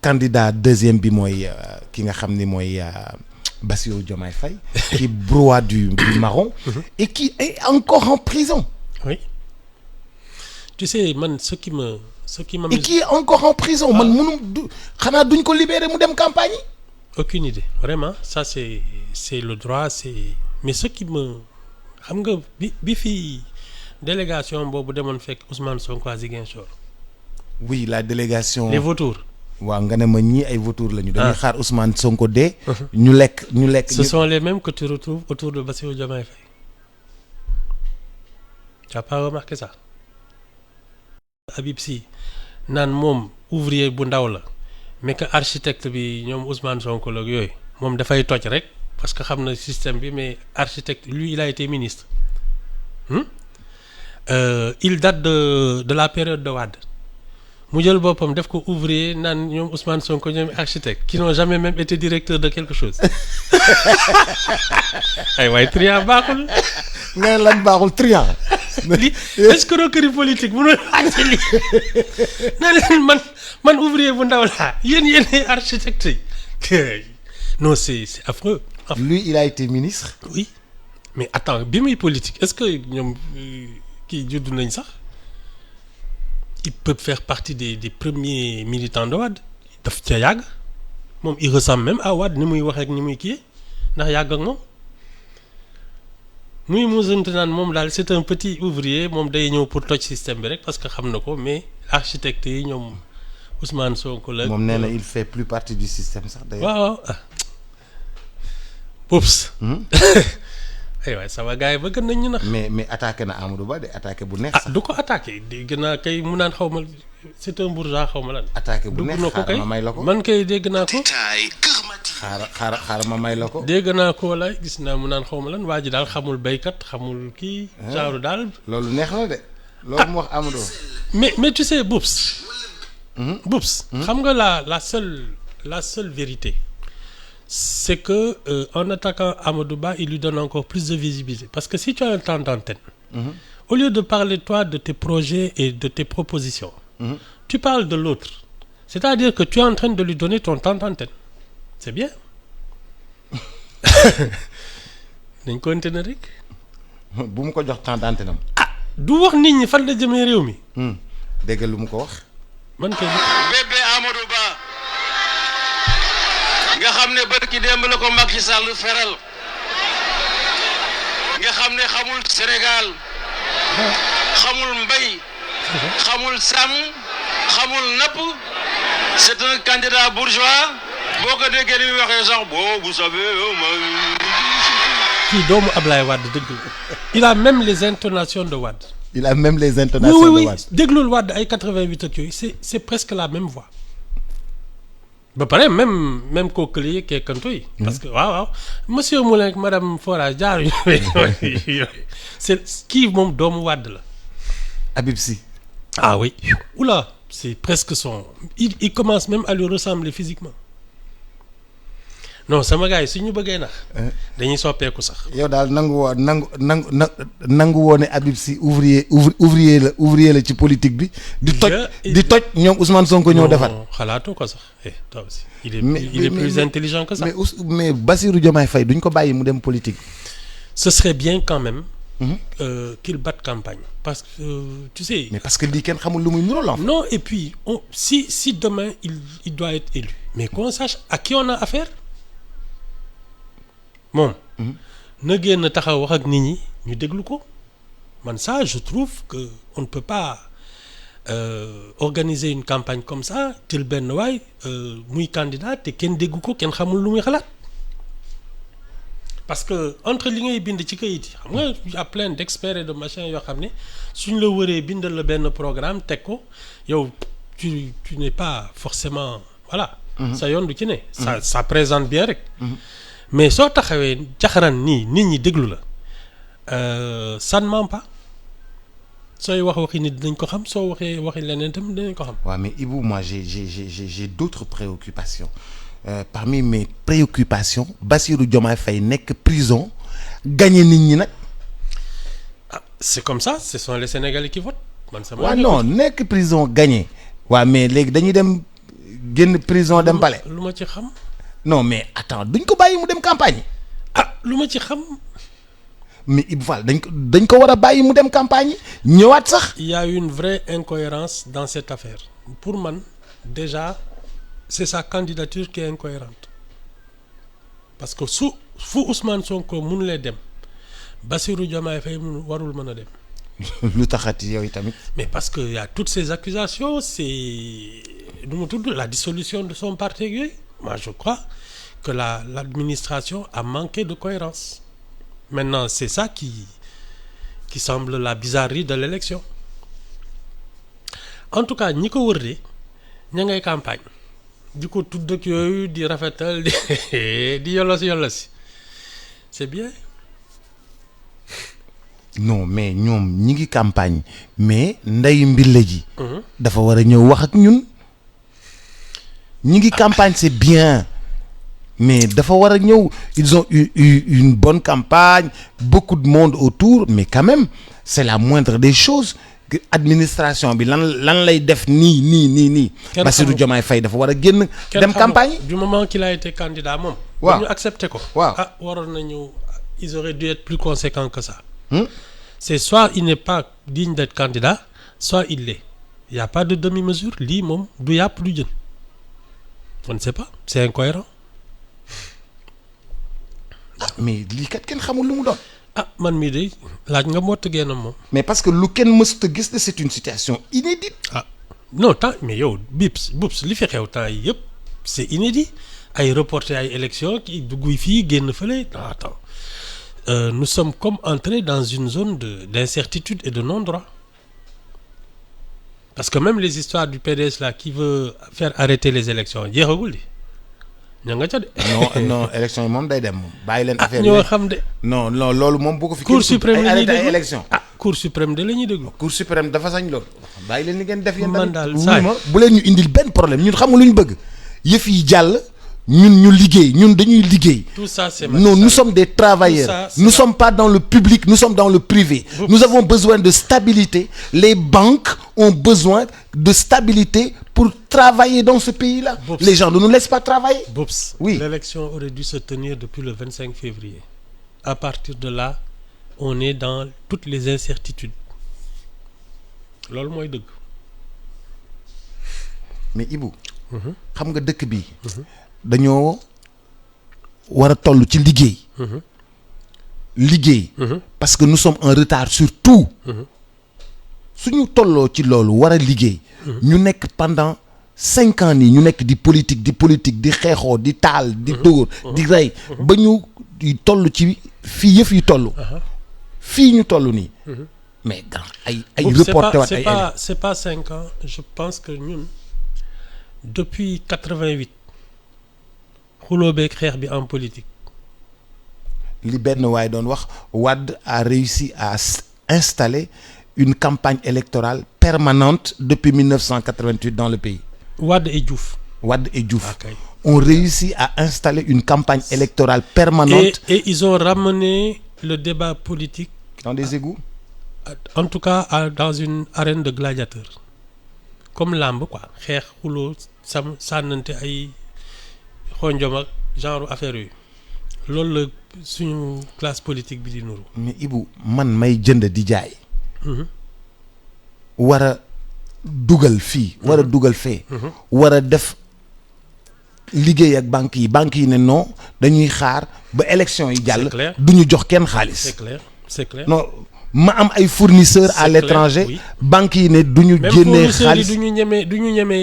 candidat deuxième bi mooy ki nga xam ni mooy Bassirou Diomaye Faye qui broie du marron et qui est encore en prison. Oui. Tu sais man ce qui m'amuse et qui est encore en prison man mënu xanaa duñ ko libérer mu dem campagne yi. Aucune idée vraiment ça c'est le droit mais ce qui me xam nga bi fii délégation boobu demoon fekk Ousmane Sonko à Ziguinchor. Oui la délégation. les vautours. waaw nga ne ma ñii ay vautours lañu. dañuy xaar Ousmane Sonko dee. ñu lekk. ce sont les mêmes que tu retrouves autour de Bassirou Diomaye Faye. tu as pas remarqué ça. Habib Sy naan moom ouvrier bu ndaw la mais que architecte bi ñoom Ousmane Sonko la yooyu moom dafay toj rek parce que xam na système bi mais architecte lui il a été ministre. Il date de la période de Wade. mu jël boppam def ko ouvrier naan ñoom Ousmane Sonko ñoom architecte qui n'ont jamais même été directeur de quelque chose ay waay triant baaxul. nga lan baaxul triant. li escroquerie politique mënul àtte li naa leen man ouvrier bu ndaw laa yéen architecte yi non c'est affreux. Lui il a été ministre. Oui mais attends bi muy politique est-ce que ñoom kii judd nañ sax. Il peut faire partie des premiers militants de Wade daf ca yàgg moom il ressemble même à Wade ni muy waxee ak ni muy kii ndax yàgg ak moom muy musante naan moom daal c'est un petit ouvrier moom day ñëw pour toj système bi rek parce que xam na ko mais architecte yi ñoom Ousmane Sonko la. moom nee na il fait plus partie du système sax d'ailleurs. waaw Poups. aywa sama gars yi bëgg nañ ñu nax. mais attaqué na Amadou Ba de attaqué bu neex sax. du ko attaqué dégg naa kay mu naan xaw ma c'est un bourgeois xaw ma lan. attaqué bu neex xaaral ma may la ko man kay dégg naa ko. xaaral ma may la ko. dégg naa ko wala gis naa mu naan xaw ma lan waa ji daal xamul béykat xamul kii. genre daal. loolu neex na de loolu mu wax Amadou. mais tu sais Boubs. Boubs. xam nga la seule vérité. C'est que en attaquant Amadou Ba il lui donne encore plus de visibilité parce que si tu as un temps d'antenne au lieu de parler toi de tes projets et de tes propositions tu parles de l'autre c'est-à-dire que tu es en train de lui donner ton temps d'antenne c'est bien dañ ko continuer rek bu mu ko jox temps d'antenne am du wax nit ñi fan la jëmee réew mi dégg lu mu ko wax man kay bébé Amadou Ba nga xam ne barki démb la ko Macky Sall feral nga xam ne xamul Sénégal xamul mbay xamul sàmm xamul napp c'est un candidat bourgeois boo ko déggee li muy waxee sax bon vous savez kii doomu Ablaye Wade dëgg la il a même les intonations de Wade. il a même les intonations de Wade. déglul Wade ay 88 ak yooyu c'est presque la même voix. ba pare même kooku la yëg keekanto yi. parce que waaw monsieur Moulin ak madame Fora jaar yooyu c'est kii moom doomu Wade la. Habib Sy. ah oui. oula c'est presque son il commence même à lui ressembler physiquement. non sama gars yi su ñu bëggee nax. dañuy soppeeku sax. yow daal nangu woo ne Habib Sy ouvrier la ci politique bi. di toj ñoom Ousmane Sonko ñoo defar. xalaatoo ko sax toi aussi. il est plus intelligent que ça. mais Bassirou Diomaye Faye duñ ko bàyyi mu dem politique. ce serait bien quand même. qu'il batte campagne parce que tu sais. mais parce que lii kenn xamul lu muy niróo la. non et puis si demain il doit être élu. mais qu'on sache à qui on a affaire. moom na génn taxaw wax ak nit ñi ñu déglu ko man ça je trouve que on ne peut pas organiser une campagne comme ça tel benn waay muy candidat te kenn déggu ko kenn xamul lu muy xalaat parce que entre li ngay bind ci kayit yi xam nga y a plein d'experts et de machin yoo xam ne suñ la wëree bindal la benn programme teg ko yow tu n'es pas forcément voilà sa yoon du ci ne ça présente bien rek mais soo taxawee jaxaran nii nit ñi déglu la ça ne ment pas sooy wax waxi nit dinañ ko xam soo waxee waxi leneen tamit dinañ ko xam. waaw mais Ibou moi j'ai d'autres préoccupations parmi mes préoccupations Bassirou Diomaye Faye nekk prison gagné nit ñi nag. ah c'est comme ça ce sont les Sénégalais qui votent. man sama waaw non nekk prison gagné waaw mais léegi dañuy dem génn prison dem palais. lu ma ci xam. non mais attends duñ ko bàyyi mu dem campagne. lu ma ci xam. mais Ibou Fall dañ ko war a bàyyi mu dem campagne ñëwaat sax. Il y a une vraie incohérence dans cette affaire pour man déjà c'est sa candidature qui est incohérente parce que fu Ousmane Sonko mënulee dem Bassirou Diomaye Faye warul mën a dem. lu taxati yow tamit. mais parce que y a toutes ces accusations c'est nu mu tudd la dissolution de son parti yooyu moi je crois que l'administration a manqué de cohérence maintenant c'est ça qui semble la bizarrerie de l'élection en tout cas ñi ko wër de ña ngay campagne di ko tudd ak yooyu di rafetal di yollosi c'est bien. non mais ñoom ñi ngi campagne mais ndeyu mbille ji. dafa war a ñëw wax ak ñun. ñi ngi campagne c'est bien mais dafa war a ñëw ils ont eu une bonne campagne beaucoup de monde autour mais quand même c'est la moindre des choses que administration bi lan lay def nii. Bassirou Diomaye Faye dafa war a génn. dem campagne du moment qu'il a été candidat moom. waaw ñu accepté ko. waaw waroon nañu ils auraient dû être plus conséquents que ça. C'est soit il n'est pas digne d'être candidat soit il l'est. Il y a pas de demi-mesure lii moom du yàpp du jën on ne sait pas c'est incohérent. mais lii kat kenn xamul lu mu doon. man mii de laaj nga mott génnam moom. mais parce que lu kenn mësut a gis c'est une situation inédite. non temps mais yow Boups li fi xew temps yi yëpp c'est inédit ay reporter ay élections ki dugg fii génn fële attends nous sommes comme entrés dans une zone d'incertitude et de non-droit parce que même les histoires du PDS là qui veut faire arrêter les élections jeexagul di ña nga ca de. non élection yi moom day dem moom bàyyi leen affaire yi ñoo xam de. non loolu moom bu ko fi. Cour suprême la ñuy déglu ay élection Cour suprême de la ñuy déglu. Cour suprême dafa sañ loolu. bàyyi leen li ngeen def yéen man daal saa bu leen ñu indil benn problème ñun xam nga lu ñu bëgg yëf yi jàll ñun ñu liggéey ñun dañuy liggéey. tout ça c'est non nous sommes des travailleurs. Nous sommes pas dans le public nous sommes dans le privé. Nous avons besoin de stabilité. Les banques ont besoin de stabilité pour travailler dans ce pays-là. Les gens ne nous laissent pas travailler. Boups. Oui. L'élection aurait dû se tenir depuis le 25 février. À partir de là, on est dans toutes les incertitudes. loolu mooy dëgg. mais Ibou. xam nga dëkk bi. dañoo war a toll ci liggéey. liggéey. parce que nous sommes en retard sur tout. suñu tolloo ci loolu war a liggéey. ñu nekk pendant 5 ans nii ñu nekk di politique di xeexoo di taal di dóor di rey ba ñu toll ci fii yëf yi toll. fii ñu toll nii. mais ay reporté waat ay c'est pas 5 ans je pense que ñun depuis 88 xuloo beeg xeex bi en politique. li benn waaye doon wax Wade a réussi à installer une campagne électorale permanente depuis 1988 dans le pays. Wade et Diouf. Okay. Ont réussi à installer une campagne électorale permanente. Et ils ont ramené le débat politique. Dans des égouts? En tout cas, dans une arène de gladiateurs. Comme lamb quoi. xeex xuloo sànnante ay xonjom ak genre affaire yooyu. loolu la suñu classe politique bi di nuru. mais Ibou man may jënd di jaay. war a dugal fii. war a dugal fee. war a def liggéey ak banques yi ne non dañuy xaar ba élection yi jàll. du ñu jox kenn xaalis. c'est clair. non ma am ay fournisseurs à l'étranger. banques yi ne du ñu génnee xaalis même fournisseurs yi du ñu ñeme